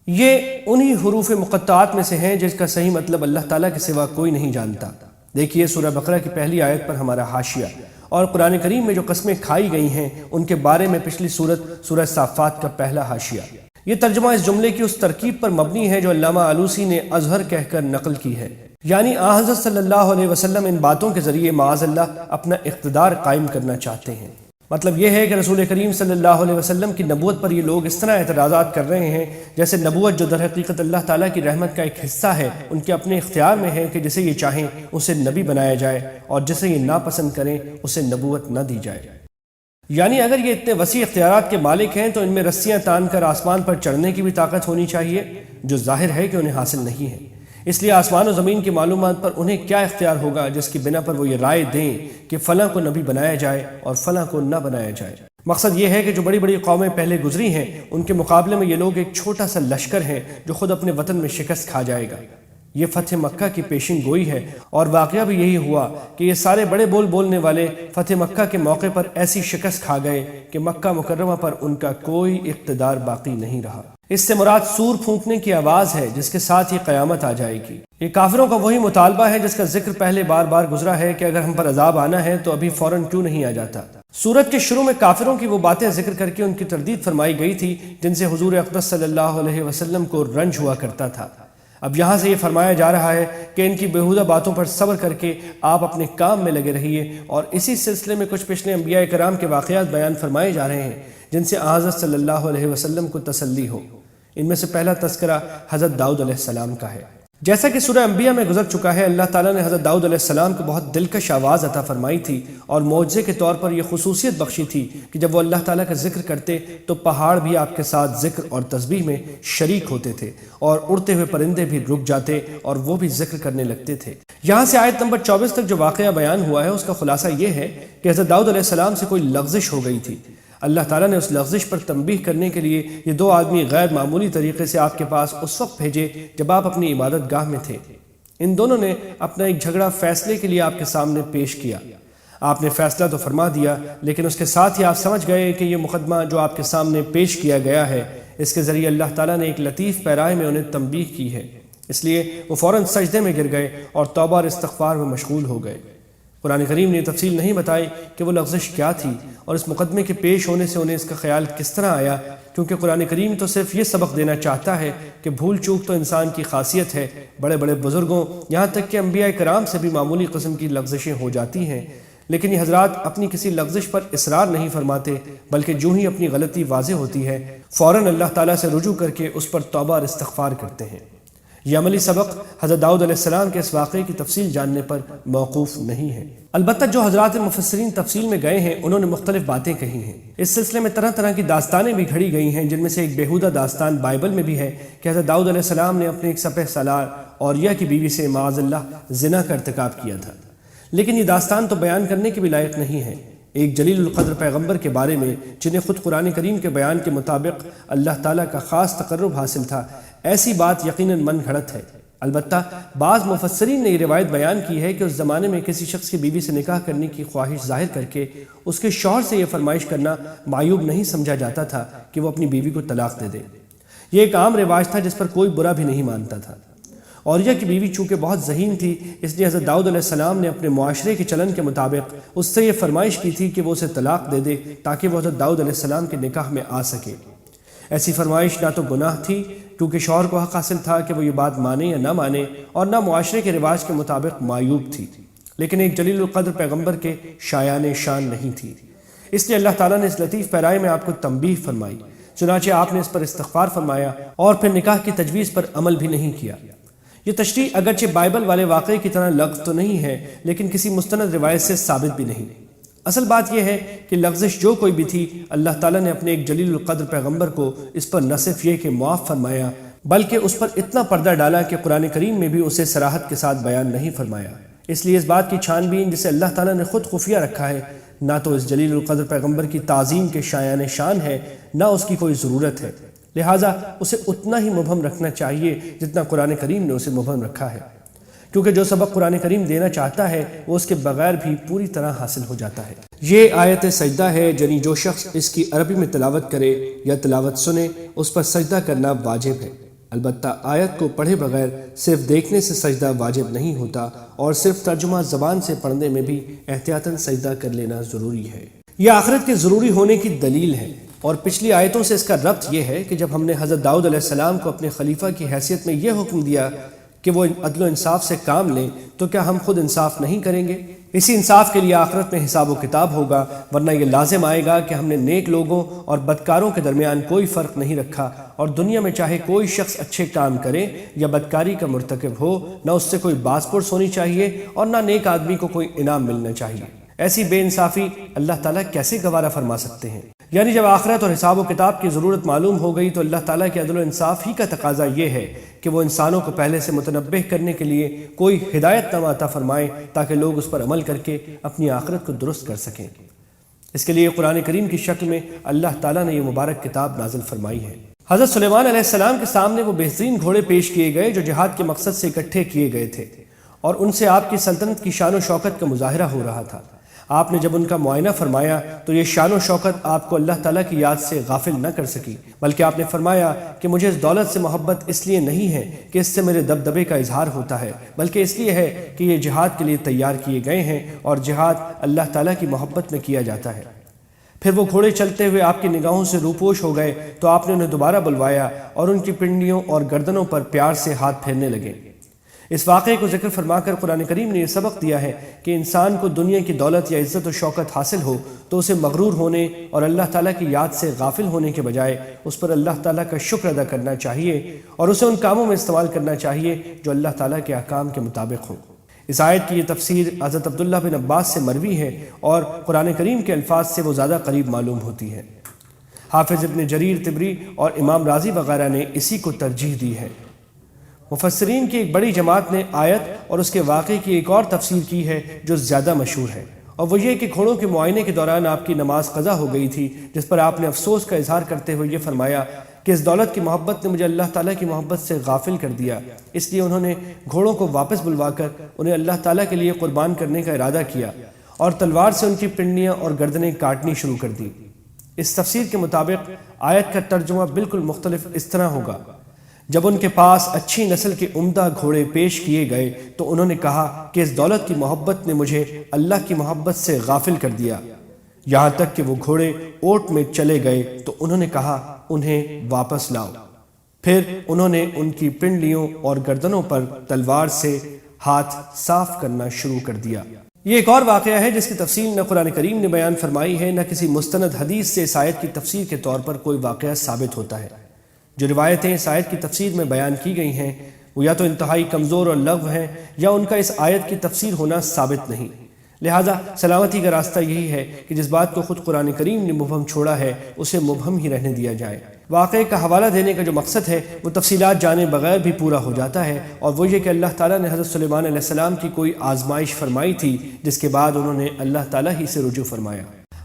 یہ انہی حروف مقطعات میں سے ہیں جس کا صحیح مطلب اللہ تعالیٰ کے سوا کوئی نہیں جانتا۔ دیکھیے سورہ بقرہ کی پہلی آیت پر ہمارا حاشیہ، اور قرآن کریم میں جو قسمیں کھائی گئی ہیں ان کے بارے میں پچھلی سورہ صافات کا پہلا حاشیہ۔ یہ ترجمہ اس جملے کی اس ترکیب پر مبنی ہے جو علامہ آلوسی نے ازہر کہہ کر نقل کی ہے، یعنی حضرت صلی اللہ علیہ وسلم ان باتوں کے ذریعے معاذ اللہ اپنا اقتدار قائم کرنا چاہتے ہیں۔ مطلب یہ ہے کہ رسول کریم صلی اللہ علیہ وسلم کی نبوت پر یہ لوگ اس طرح اعتراضات کر رہے ہیں جیسے نبوت جو در حقیقت اللہ تعالیٰ کی رحمت کا ایک حصہ ہے ان کے اپنے اختیار میں ہے کہ جسے یہ چاہیں اسے نبی بنایا جائے اور جسے یہ ناپسند کریں اسے نبوت نہ دی جائے۔ یعنی اگر یہ اتنے وسیع اختیارات کے مالک ہیں تو ان میں رسیاں تان کر آسمان پر چڑھنے کی بھی طاقت ہونی چاہیے، جو ظاہر ہے کہ انہیں حاصل نہیں ہے۔ اس لیے آسمان و زمین کی معلومات پر انہیں کیا اختیار ہوگا جس کی بنا پر وہ یہ رائے دیں کہ فلاں کو نبی بنایا جائے اور فلاں کو نہ بنایا جائے۔ مقصد یہ ہے کہ جو بڑی بڑی قومیں پہلے گزری ہیں ان کے مقابلے میں یہ لوگ ایک چھوٹا سا لشکر ہیں جو خود اپنے وطن میں شکست کھا جائے گا۔ یہ فتح مکہ کی پیشن گوئی ہے، اور واقعہ بھی یہی ہوا کہ یہ سارے بڑے بولنے والے فتح مکہ کے موقع پر ایسی شکست کھا گئے کہ مکہ مکرمہ پر ان کا کوئی اقتدار باقی نہیں رہا۔ اس سے مراد سور پھونکنے کی آواز ہے جس کے ساتھ ہی قیامت آ جائے گی۔ یہ کافروں کا وہی مطالبہ ہے جس کا ذکر پہلے بار گزرا ہے کہ اگر ہم پر عذاب آنا ہے تو ابھی فوراً کیوں نہیں آ جاتا۔ سورت کے شروع میں کافروں کی وہ باتیں ذکر کر کے ان کی تردید فرمائی گئی تھی جن سے حضور اقدس صلی اللہ علیہ وسلم کو رنج ہوا کرتا تھا۔ اب یہاں سے یہ فرمایا جا رہا ہے کہ ان کی بیہودہ باتوں پر صبر کر کے آپ اپنے کام میں لگے رہیے، اور اسی سلسلے میں کچھ پچھلے انبیاء کرام کے واقعات بیان فرمائے جا رہے ہیں جن سے حضرت صلی اللہ علیہ وسلم کو تسلی ہو۔ ان میں سے پہلا تذکرہ حضرت داؤد علیہ السلام کا ہے۔ جیسا کہ سورہ انبیاء میں گزر چکا ہے، اللہ تعالیٰ نے حضرت داؤد علیہ السلام کو بہت دلکش آواز عطا فرمائی تھی، اور معجزے کے طور پر یہ خصوصیت بخشی تھی کہ جب وہ اللہ تعالیٰ کا ذکر کرتے تو پہاڑ بھی آپ کے ساتھ ذکر اور تسبیح میں شریک ہوتے تھے، اور اڑتے ہوئے پرندے بھی رک جاتے اور وہ بھی ذکر کرنے لگتے تھے۔ یہاں سے آیت نمبر 24 تک جو واقعہ بیان ہوا ہے اس کا خلاصہ یہ ہے کہ حضرت داؤد علیہ السلام سے کوئی لغزش ہو گئی تھی۔ اللہ تعالیٰ نے اس لغزش پر تنبیہ کرنے کے لیے یہ دو آدمی غیر معمولی طریقے سے آپ کے پاس اس وقت بھیجے جب آپ اپنی عبادت گاہ میں تھے۔ ان دونوں نے اپنا ایک جھگڑا فیصلے کے لیے آپ کے سامنے پیش کیا۔ آپ نے فیصلہ تو فرما دیا، لیکن اس کے ساتھ ہی آپ سمجھ گئے کہ یہ مقدمہ جو آپ کے سامنے پیش کیا گیا ہے اس کے ذریعے اللہ تعالیٰ نے ایک لطیف پیرائے میں انہیں تنبیہ کی ہے، اس لیے وہ فوراً سجدے میں گر گئے اور توبہ اور استغفار میں مشغول ہو گئے۔ قرآن کریم نے تفصیل نہیں بتائی کہ وہ لغزش کیا تھی اور اس مقدمے کے پیش ہونے سے انہیں اس کا خیال کس طرح آیا، کیونکہ قرآن کریم تو صرف یہ سبق دینا چاہتا ہے کہ بھول چوک تو انسان کی خاصیت ہے۔ بڑے بڑے بزرگوں یہاں تک کہ انبیاء کرام سے بھی معمولی قسم کی لغزشیں ہو جاتی ہیں، لیکن یہ حضرات اپنی کسی لغزش پر اصرار نہیں فرماتے، بلکہ جو ہی اپنی غلطی واضح ہوتی ہے فوراً اللہ تعالیٰ سے رجوع کر کے اس پر توبہ اور استغفار کرتے ہیں۔ یہ عملی سبق حضرت داؤد علیہ السلام کے اس واقعے کی تفصیل جاننے پر موقوف نہیں ہے۔ البتہ جو حضرات مفسرین تفصیل میں گئے ہیں انہوں نے مختلف باتیں کہی ہیں۔ اس سلسلے میں طرح طرح کی داستانیں بھی گھڑی گئی ہیں، جن میں سے ایک بیہودہ داستان بائبل میں بھی ہے کہ حضرت داؤد علیہ السلام نے اپنے ایک سپہ سالار اوریہ کی بیوی سے معاذ اللہ زنا کا ارتکاب کیا تھا، لیکن یہ داستان تو بیان کرنے کے بھی لائق نہیں ہے۔ ایک جلیل القدر پیغمبر کے بارے میں جنہیں خود قرآن کریم کے بیان کے مطابق اللہ تعالیٰ کا خاص تقرب حاصل تھا، ایسی بات یقیناً من گھڑت ہے۔ البتہ بعض مفسرین نے یہ روایت بیان کی ہے کہ اس زمانے میں کسی شخص کی بیوی سے نکاح کرنے کی خواہش ظاہر کر کے اس کے شوہر سے یہ فرمائش کرنا معیوب نہیں سمجھا جاتا تھا کہ وہ اپنی بیوی کو طلاق دے دے۔ یہ ایک عام رواج تھا جس پر کوئی برا بھی نہیں مانتا تھا۔ اوریہ کی بیوی چونکہ بہت ذہین تھی، اس لیے حضرت داؤد علیہ السلام نے اپنے معاشرے کے چلن کے مطابق اس سے یہ فرمائش کی تھی کہ وہ اسے طلاق دے دے تاکہ وہ حضرت داؤد علیہ السلام کے نکاح میں آ سکے۔ ایسی فرمائش نہ تو گناہ تھی کیونکہ شوہر کو حق حاصل تھا کہ وہ یہ بات مانے یا نہ مانے، اور نہ معاشرے کے رواج کے مطابق معیوب تھی، لیکن ایک جلیل القدر پیغمبر کے شایان شان نہیں تھی۔ اس لیے اللہ تعالیٰ نے اس لطیف پیرائے میں آپ کو تنبیہ فرمائی، چنانچہ آپ نے اس پر استغفار فرمایا اور پھر نکاح کی تجویز پر عمل بھی نہیں کیا۔ یہ تشریح اگرچہ بائبل والے واقعے کی طرح لغز تو نہیں ہے، لیکن کسی مستند روایت سے ثابت بھی نہیں۔ اصل بات یہ ہے کہ لغزش جو کوئی بھی تھی، اللہ تعالیٰ نے اپنے ایک جلیل القدر پیغمبر کو اس پر نہ صرف یہ کہ معاف فرمایا، بلکہ اس پر اتنا پردہ ڈالا کہ قرآن کریم میں بھی اسے صراحت کے ساتھ بیان نہیں فرمایا۔ اس لیے اس بات کی چھان بین جسے اللہ تعالیٰ نے خود خفیہ رکھا ہے، نہ تو اس جلیل القدر پیغمبر کی تعظیم کے شایان شان ہے، نہ اس کی کوئی ضرورت ہے، لہٰذا اسے اتنا ہی مبہم رکھنا چاہیے جتنا قرآن کریم نے اسے مبہم رکھا ہے، کیونکہ جو سبق قرآن کریم دینا چاہتا ہے وہ اس کے بغیر بھی پوری طرح حاصل ہو جاتا ہے۔ یہ آیت سجدہ ہے، یعنی جو شخص اس کی عربی میں تلاوت کرے یا تلاوت سنے اس پر سجدہ کرنا واجب ہے۔ البتہ آیت کو پڑھے بغیر صرف دیکھنے سے سجدہ واجب نہیں ہوتا اور صرف ترجمہ زبان سے پڑھنے میں بھی احتیاطاً سجدہ کر لینا ضروری ہے۔ یہ آخرت کے ضروری ہونے کی دلیل ہے، اور پچھلی آیتوں سے اس کا ربط یہ ہے کہ جب ہم نے حضرت داؤد علیہ السلام کو اپنے خلیفہ کی حیثیت میں یہ حکم دیا کہ وہ عدل و انصاف سے کام لیں، تو کیا ہم خود انصاف نہیں کریں گے؟ اسی انصاف کے لیے آخرت میں حساب و کتاب ہوگا، ورنہ یہ لازم آئے گا کہ ہم نے نیک لوگوں اور بدکاروں کے درمیان کوئی فرق نہیں رکھا، اور دنیا میں چاہے کوئی شخص اچھے کام کرے یا بدکاری کا مرتکب ہو، نہ اس سے کوئی باز پرس ہونی چاہیے اور نہ نیک آدمی کو کوئی انعام ملنا چاہیے۔ ایسی بے انصافی اللہ تعالیٰ کیسے گوارا فرما سکتے ہیں؟ یعنی جب آخرت اور حساب و کتاب کی ضرورت معلوم ہو گئی تو اللہ تعالیٰ کے عدل و انصاف ہی کا تقاضا یہ ہے کہ وہ انسانوں کو پہلے سے متنبہ کرنے کے لیے کوئی ہدایت نامہ عطا فرمائے تاکہ لوگ اس پر عمل کر کے اپنی آخرت کو درست کر سکیں۔ اس کے لیے قرآن کریم کی شکل میں اللہ تعالیٰ نے یہ مبارک کتاب نازل فرمائی ہے۔ حضرت سلیمان علیہ السلام کے سامنے وہ بہترین گھوڑے پیش کیے گئے جو جہاد کے مقصد سے اکٹھے کیے گئے تھے، اور ان سے آپ کی سلطنت کی شان و شوکت کا مظاہرہ ہو رہا تھا۔ آپ نے جب ان کا معائنہ فرمایا تو یہ شان و شوکت آپ کو اللہ تعالیٰ کی یاد سے غافل نہ کر سکی، بلکہ آپ نے فرمایا کہ مجھے اس دولت سے محبت اس لیے نہیں ہے کہ اس سے میرے دبدبے کا اظہار ہوتا ہے، بلکہ اس لیے ہے کہ یہ جہاد کے لیے تیار کیے گئے ہیں، اور جہاد اللہ تعالیٰ کی محبت میں کیا جاتا ہے۔ پھر وہ گھوڑے چلتے ہوئے آپ کی نگاہوں سے روپوش ہو گئے تو آپ نے انہیں دوبارہ بلوایا اور ان کی پنڈلیوں اور گردنوں پر پیار سے ہاتھ پھیرنے لگے۔ اس واقعے کو ذکر فرما کر قرآن کریم نے یہ سبق دیا ہے کہ انسان کو دنیا کی دولت یا عزت و شوکت حاصل ہو تو اسے مغرور ہونے اور اللہ تعالیٰ کی یاد سے غافل ہونے کے بجائے اس پر اللہ تعالیٰ کا شکر ادا کرنا چاہیے اور اسے ان کاموں میں استعمال کرنا چاہیے جو اللہ تعالیٰ کے احکام کے مطابق ہوں۔ اس آیت کی یہ تفسیر حضرت عبداللہ بن عباس سے مروی ہے اور قرآن کریم کے الفاظ سے وہ زیادہ قریب معلوم ہوتی ہے۔ حافظ ابن جریر طبری اور امام راضی وغیرہ نے اسی کو ترجیح دی ہے۔ مفسرین کی ایک بڑی جماعت نے آیت اور اس کے واقعے کی ایک اور تفسیر کی ہے جو زیادہ مشہور ہے، اور وہ یہ کہ گھوڑوں کے معائنے کے دوران آپ کی نماز قضا ہو گئی تھی، جس پر آپ نے افسوس کا اظہار کرتے ہوئے یہ فرمایا کہ اس دولت کی محبت نے مجھے اللہ تعالیٰ کی محبت سے غافل کر دیا، اس لیے انہوں نے گھوڑوں کو واپس بلوا کر انہیں اللہ تعالیٰ کے لیے قربان کرنے کا ارادہ کیا اور تلوار سے ان کی پنڈلیاں اور گردنیں کاٹنی شروع کر دی۔ اس تفسیر کے مطابق آیت کا ترجمہ بالکل مختلف اس طرح ہوگا: جب ان کے پاس اچھی نسل کے عمدہ گھوڑے پیش کیے گئے تو انہوں نے کہا کہ اس دولت کی محبت نے مجھے اللہ کی محبت سے غافل کر دیا، یہاں تک کہ وہ گھوڑے اوٹ میں چلے گئے تو انہوں نے کہا انہیں واپس لاؤ۔ پھر انہوں نے ان کی پنڈلیوں اور گردنوں پر تلوار سے ہاتھ صاف کرنا شروع کر دیا۔ یہ ایک اور واقعہ ہے جس کی تفصیل نہ قرآن کریم نے بیان فرمائی ہے، نہ کسی مستند حدیث سے اس آیت کی تفسیر کے طور پر کوئی واقعہ ثابت ہوتا ہے۔ جو روایتیں اس آیت کی تفسیر میں بیان کی گئی ہیں وہ یا تو انتہائی کمزور اور لغو ہیں یا ان کا اس آیت کی تفسیر ہونا ثابت نہیں۔ لہٰذا سلامتی کا راستہ یہی ہے کہ جس بات کو خود قرآن کریم نے مبہم چھوڑا ہے اسے مبہم ہی رہنے دیا جائے۔ واقعے کا حوالہ دینے کا جو مقصد ہے وہ تفصیلات جانے بغیر بھی پورا ہو جاتا ہے، اور وہ یہ کہ اللہ تعالیٰ نے حضرت سلیمان علیہ السلام کی کوئی آزمائش فرمائی تھی جس کے بعد انہوں نے اللہ تعالیٰ ہی سے رجوع فرمایا۔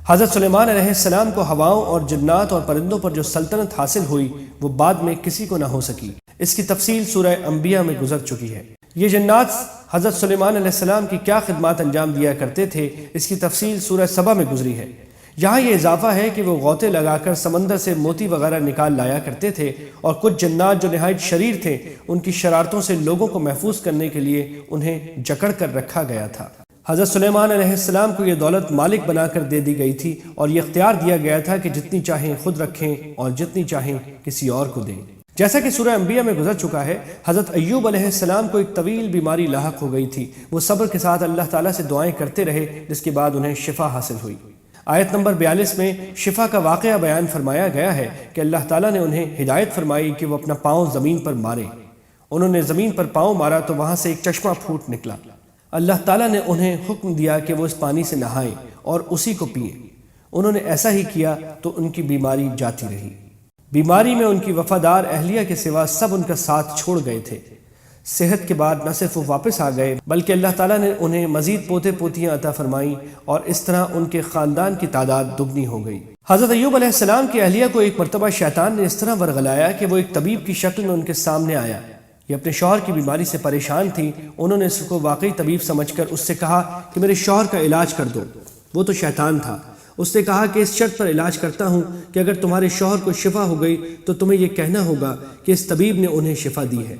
حضرت سلیمان علیہ السلام کو ہواؤں اور جنات اور پرندوں پر جو سلطنت حاصل ہوئی وہ بعد میں کسی کو نہ ہو سکی۔ اس کی تفصیل سورہ انبیاء میں گزر چکی ہے۔ یہ جنات حضرت سلیمان علیہ السلام کی کیا خدمات انجام دیا کرتے تھے اس کی تفصیل سورہ سبا میں گزری ہے۔ یہاں یہ اضافہ ہے کہ وہ غوطے لگا کر سمندر سے موتی وغیرہ نکال لایا کرتے تھے، اور کچھ جنات جو نہایت شریر تھے ان کی شرارتوں سے لوگوں کو محفوظ کرنے کے لیے انہیں جکڑ کر رکھا گیا تھا۔ حضرت سلیمان علیہ السلام کو یہ دولت مالک بنا کر دے دی گئی تھی اور یہ اختیار دیا گیا تھا کہ جتنی چاہیں خود رکھیں اور جتنی چاہیں کسی اور کو دیں۔ جیسا کہ سورہ انبیاء میں گزر چکا ہے، حضرت ایوب علیہ السلام کو ایک طویل بیماری لاحق ہو گئی تھی۔ وہ صبر کے ساتھ اللہ تعالیٰ سے دعائیں کرتے رہے جس کے بعد انہیں شفا حاصل ہوئی۔ آیت نمبر 42 میں شفا کا واقعہ بیان فرمایا گیا ہے کہ اللہ تعالیٰ نے انہیں ہدایت فرمائی کہ وہ اپنا پاؤں زمین پر مارے۔ انہوں نے زمین پر پاؤں مارا تو وہاں سے ایک چشمہ پھوٹ نکلا۔ اللہ تعالیٰ نے انہیں حکم دیا کہ وہ اس پانی سے نہائیں اور اسی کو پئیں۔ انہوں نے ایسا ہی کیا تو ان کی بیماری جاتی رہی۔ بیماری میں ان کی وفادار اہلیہ کے سوا سب ان کا ساتھ چھوڑ گئے تھے۔ صحت کے بعد نہ صرف وہ واپس آ گئے بلکہ اللہ تعالیٰ نے انہیں مزید پوتے پوتیاں عطا فرمائیں، اور اس طرح ان کے خاندان کی تعداد دگنی ہو گئی۔ حضرت ایوب علیہ السلام کی اہلیہ کو ایک مرتبہ شیطان نے اس طرح ورغلایا کہ وہ ایک طبیب کی شکل میں ان کے سامنے آیا۔ یہ اپنے شوہر کی بیماری سے پریشان تھی۔ انہوں نے اس کو واقعی طبیب سمجھ کر اس سے کہا کہ میرے شوہر کا علاج کر دو۔ وہ تو شیطان تھا، اس نے کہا کہ اس شرط پر علاج کرتا ہوں کہ اگر تمہارے شوہر کو شفا ہو گئی تو تمہیں یہ کہنا ہوگا کہ اس طبیب نے انہیں شفا دی ہے۔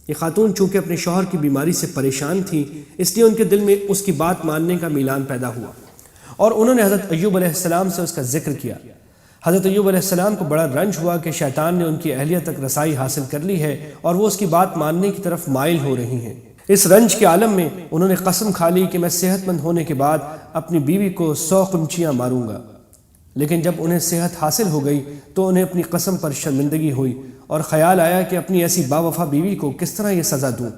یہ خاتون چونکہ اپنے شوہر کی بیماری سے پریشان تھی، اس لیے ان کے دل میں اس کی بات ماننے کا میلان پیدا ہوا، اور انہوں نے حضرت ایوب علیہ السلام سے اس کا ذکر کیا۔ حضرت ایوب علیہ السلام کو بڑا رنج ہوا کہ شیطان نے ان کی اہلیہ تک رسائی حاصل کر لی ہے اور وہ اس کی بات ماننے کی طرف مائل ہو رہی ہیں۔ اس رنج کے عالم میں انہوں نے قسم کھا لی کہ میں صحت مند ہونے کے بعد اپنی بیوی کو 100 قنچیاں ماروں گا، لیکن جب انہیں صحت حاصل ہو گئی تو انہیں اپنی قسم پر شرمندگی ہوئی اور خیال آیا کہ اپنی ایسی باوفا بیوی کو کس طرح یہ سزا دوں،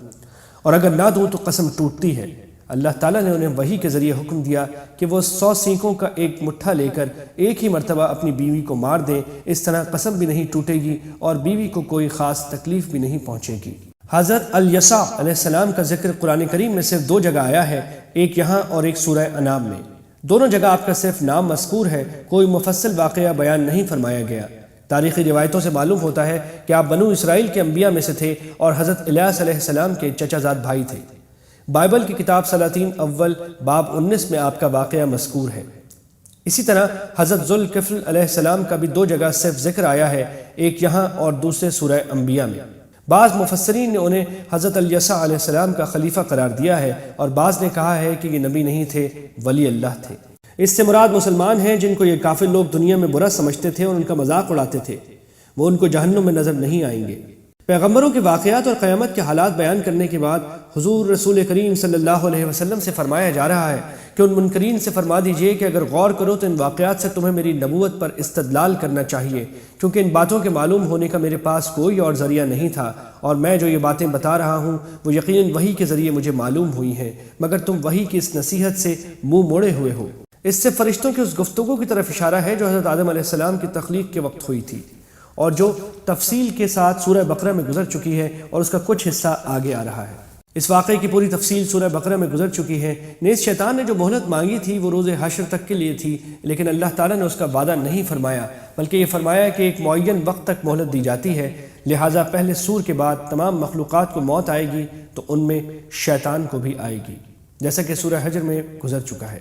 اور اگر نہ دوں تو قسم ٹوٹتی ہے۔ اللہ تعالیٰ نے انہیں وحی کے ذریعے حکم دیا کہ وہ 100 سینکوں کا ایک مٹھا لے کر ایک ہی مرتبہ اپنی بیوی کو مار دیں، اس طرح قسم بھی نہیں ٹوٹے گی اور بیوی کو کوئی خاص تکلیف بھی نہیں پہنچے گی۔ حضرت الیسع علیہ السلام کا ذکر قرآن کریم میں صرف 2 جگہ آیا ہے، ایک یہاں اور ایک سورہ انعام میں۔ دونوں جگہ آپ کا صرف نام مذکور ہے، کوئی مفصل واقعہ بیان نہیں فرمایا گیا۔ تاریخی روایتوں سے معلوم ہوتا ہے کہ آپ بنو اسرائیل کے انبیاء میں سے تھے اور حضرت الیاس علیہ السلام کے چچا زاد بھائی تھے۔ بائبل کی کتاب سلاطین اول باب 19 میں آپ کا واقعہ مذکور ہے۔ اسی طرح حضرت ذوالکفل علیہ السلام کا بھی 2 جگہ صرف ذکر آیا ہے، ایک یہاں اور دوسرے سورہ انبیاء میں۔ بعض مفسرین نے انہیں حضرت الیسع علیہ السلام کا خلیفہ قرار دیا ہے اور بعض نے کہا ہے کہ یہ نبی نہیں تھے، ولی اللہ تھے۔ اس سے مراد مسلمان ہیں جن کو یہ کافر لوگ دنیا میں برا سمجھتے تھے اور ان کا مذاق اڑاتے تھے، وہ ان کو جہنم میں نظر نہیں آئیں گے۔ پیغمبروں کے واقعات اور قیامت کے حالات بیان کرنے کے بعد حضور رسول کریم صلی اللہ علیہ وسلم سے فرمایا جا رہا ہے کہ ان منکرین سے فرما دیجئے کہ اگر غور کرو تو ان واقعات سے تمہیں میری نبوت پر استدلال کرنا چاہیے، کیونکہ ان باتوں کے معلوم ہونے کا میرے پاس کوئی اور ذریعہ نہیں تھا، اور میں جو یہ باتیں بتا رہا ہوں وہ یقیناً وحی کے ذریعے مجھے معلوم ہوئی ہیں، مگر تم وحی کی اس نصیحت سے منہ موڑے ہوئے ہو۔ اس سے فرشتوں کی اس گفتگو کی طرف اشارہ ہے جو حضرت آدم علیہ السلام کی تخلیق کے وقت ہوئی تھی، اور جو تفصیل کے ساتھ سورہ بقرہ میں گزر چکی ہے، اور اس کا کچھ حصہ آگے آ رہا ہے۔ اس واقعے کی پوری تفصیل سورہ بقرہ میں گزر چکی ہے۔ نیز شیطان نے جو مہلت مانگی تھی وہ روز حشر تک کے لیے تھی، لیکن اللہ تعالیٰ نے اس کا وعدہ نہیں فرمایا، بلکہ یہ فرمایا کہ ایک معین وقت تک مہلت دی جاتی ہے، لہٰذا پہلے سور کے بعد تمام مخلوقات کو موت آئے گی تو ان میں شیطان کو بھی آئے گی، جیسا کہ سورہ حجر میں گزر چکا ہے۔